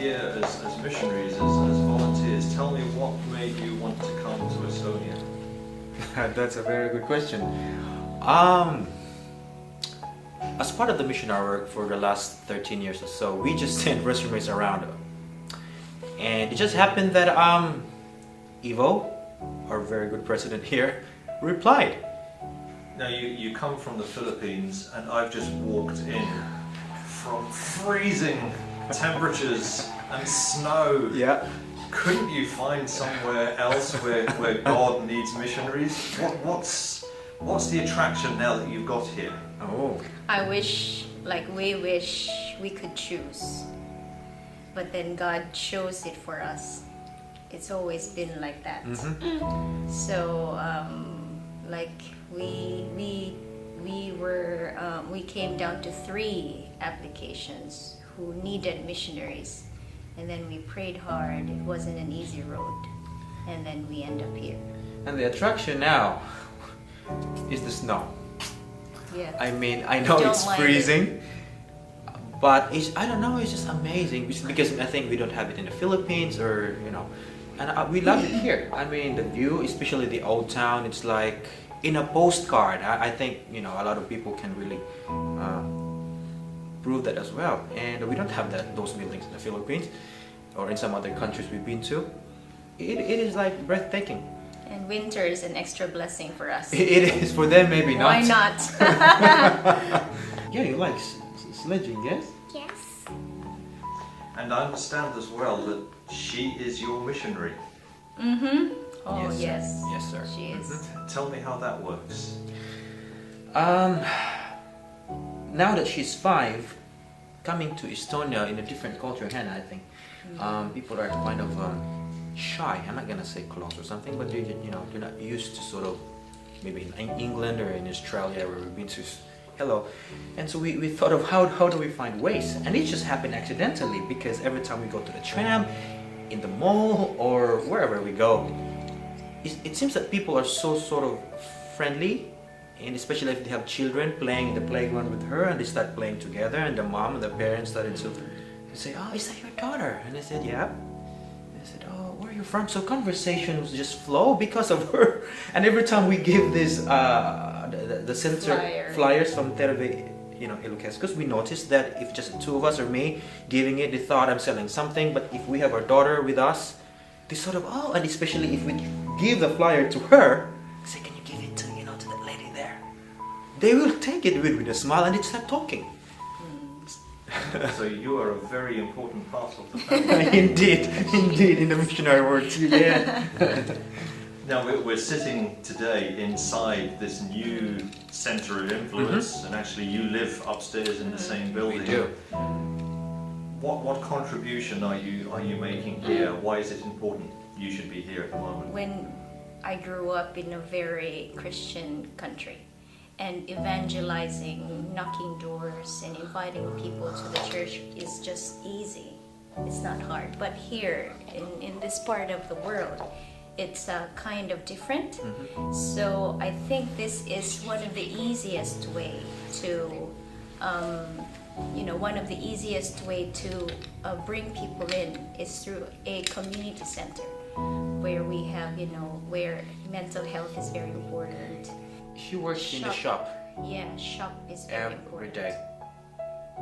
here as missionaries, as volunteers. Tell me what made you want to come to Estonia? That's a very good question. As part of the missionary work for the last 13 years or so, we just sent resumes around. And it just happened that Ivo, our very good president here, replied. Now you come from the Philippines, and I've just walked in from freezing temperatures and snow. Yeah. Couldn't you find somewhere else where God needs missionaries? What's the attraction now that you've got here? Oh. We wish we could choose. But then God chose it for us. It's always been like that. Mm-hmm. So, we came down to 3 applications who needed missionaries, and then we prayed hard. It wasn't an easy road, and then we end up here. And the attraction now is the snow. Yeah. I mean, I know Don't it's mind freezing, but I don't know, it's just amazing because I think we don't have it in the Philippines or, and we love it here. I mean, the view, especially the old town, it's like in a postcard. I think, a lot of people can really prove that as well. And we don't have those buildings in the Philippines or in some other countries we've been to. It is like breathtaking. And winter is an extra blessing for us. It is for them, maybe not. Why not? Yeah, you like sledging, yes? Yes. And I understand as well that she is your missionary. Mm-hmm. Oh, Yes, sir. yes. Yes, sir. She is. Tell me how that works. Now that she's 5, coming to Estonia in a different culture, Hannah, I think, people are kind of shy. I'm not gonna say close or something, but they're not used to sort of maybe in England or in Australia where we've been to. Hello, and so we thought of how do we find ways, and it just happened accidentally because every time we go to the tram, in the mall or wherever we go, it seems that people are so sort of friendly, and especially if they have children playing in the playground with her and they start playing together, and the mom and the parents started to say, "Oh, is that your daughter?" And I said, "Yeah." And I said, "Oh, where are you from?" So conversations just flow because of her. And every time we give this the center flyers from Terve, Ilocos, because we noticed that if just the 2 of us or me giving it, they thought I'm selling something. But if we have our daughter with us, they sort of, and especially if we give the flyer to her, say, "Can you give it to to that lady there?" They will take it with a smile and they start talking. So you are a very important part of the family. Indeed, in the missionary world too. Yeah. Now we're sitting today inside this new centre of influence, and actually you live upstairs in the same building. We do. What contribution are you making here? Why is it important you should be here at the moment? When I grew up in a very Christian country, and evangelizing, knocking doors, and inviting people to the church is just easy. It's not hard. But here, in this part of the world, it's kind of different. So I think this is one of the easiest way to, bring people in is through a community center where we have, where mental health is very important. She works in the shop Yeah, shop is very every important. day.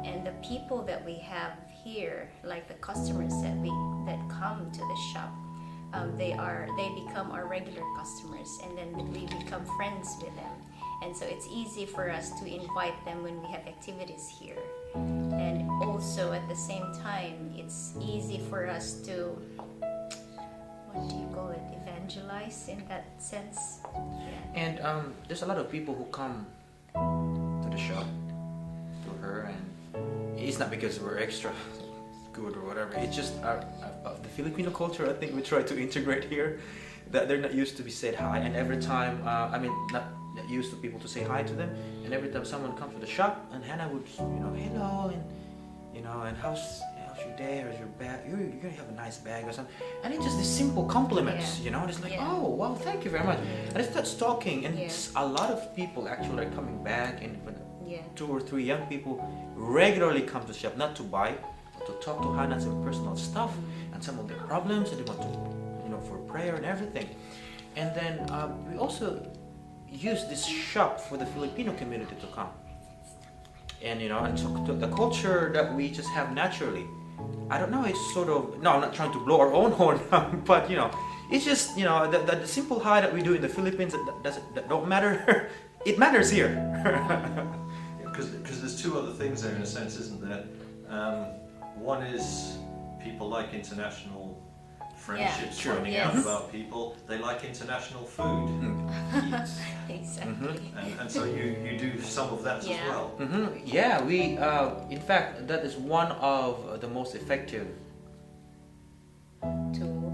And the people that we have here, like the customers that come to the shop, they become our regular customers, and then we become friends with them. And so it's easy for us to invite them when we have activities here. And also at the same time, it's easy for us to, what do you call it, evangelize in that sense. Yeah. And there's a lot of people who come to the shop to her, and it's not because we're extra good or whatever. It's just the Filipino culture. I think we try to integrate here, that they're not used to be said hi, and every time not used to people to say hi to them, and every time someone comes to the shop, and Hannah would hello, and and how's your day, or is your bag, you're gonna have a nice bag or something, and it's just these simple compliments. It's like, oh wow, thank you very much, and it starts talking, and it's a lot of people actually are coming back, and 2 or 3 young people regularly come to the shop, not to buy to talk to Hannah some personal stuff and some of their problems, and they want to, for prayer and everything. And then we also use this shop for the Filipino community to come. And and to the culture that we just have naturally. I don't know, it's sort of, no, I'm not trying to blow our own horn, but it's just, the simple hi that we do in the Philippines that don't matter, it matters here. Because there's two other things there in a sense, isn't there? One is people like international friendships, Sure. finding Yes. out about people. They like international food. Exactly. And so you do some of that Yeah. as well. Yeah, we, in fact, that is one of the most effective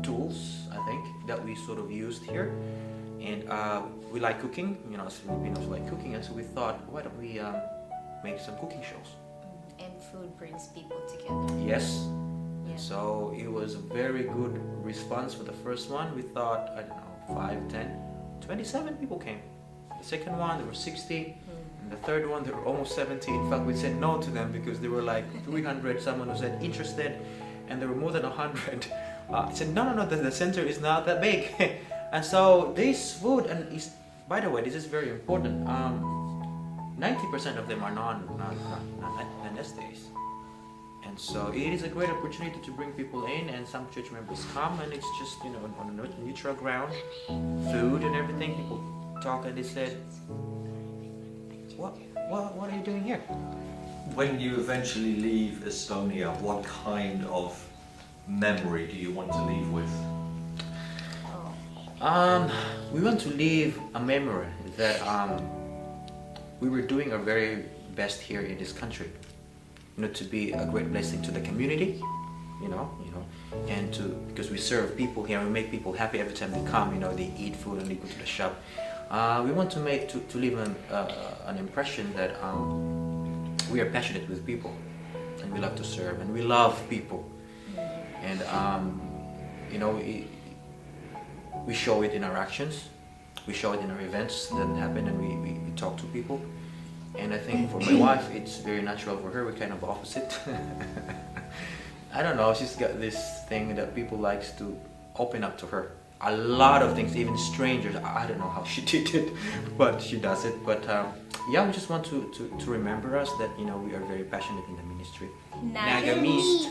tools, I think, that we sort of used here. And we like cooking, as Filipinos like cooking, and so we thought, why don't we make some cooking shows? And food brings people together. Yes. Yeah. So it was a very good response for the first one. We thought, I don't know, 5, 10, 27 people came. The second one, there were 60. And the third one, there were almost 70. In fact, we said no to them because there were like 300, someone who said interested, and there were more than 100. I said, no, the center is not that big. And so this food, and is, by the way, this is very important. 90% of them are non-anesthetists. And so it is a great opportunity to bring people in, and some church members come, and it's just, on a neutral ground, food and everything. People talk, and they said, what are you doing here? When you eventually leave Estonia, what kind of memory do you want to leave with? We want to leave a memory that we were doing our very best here in this country, to be a great blessing to the community, and because we serve people here, we make people happy every time they come, they eat food and they go to the shop. We want to leave an impression that we are passionate with people, and we love to serve, and we love people, and we show it in our actions, we show it in our events that happen, and we talk to people. And I think for my wife, it's very natural. For her, we're kind of opposite. I don't know, she's got this thing that people likes to open up to her. A lot of things, even strangers. I don't know how she did it, but she does it. But we just want to remember us that, we are very passionate in the ministry. Nagamist.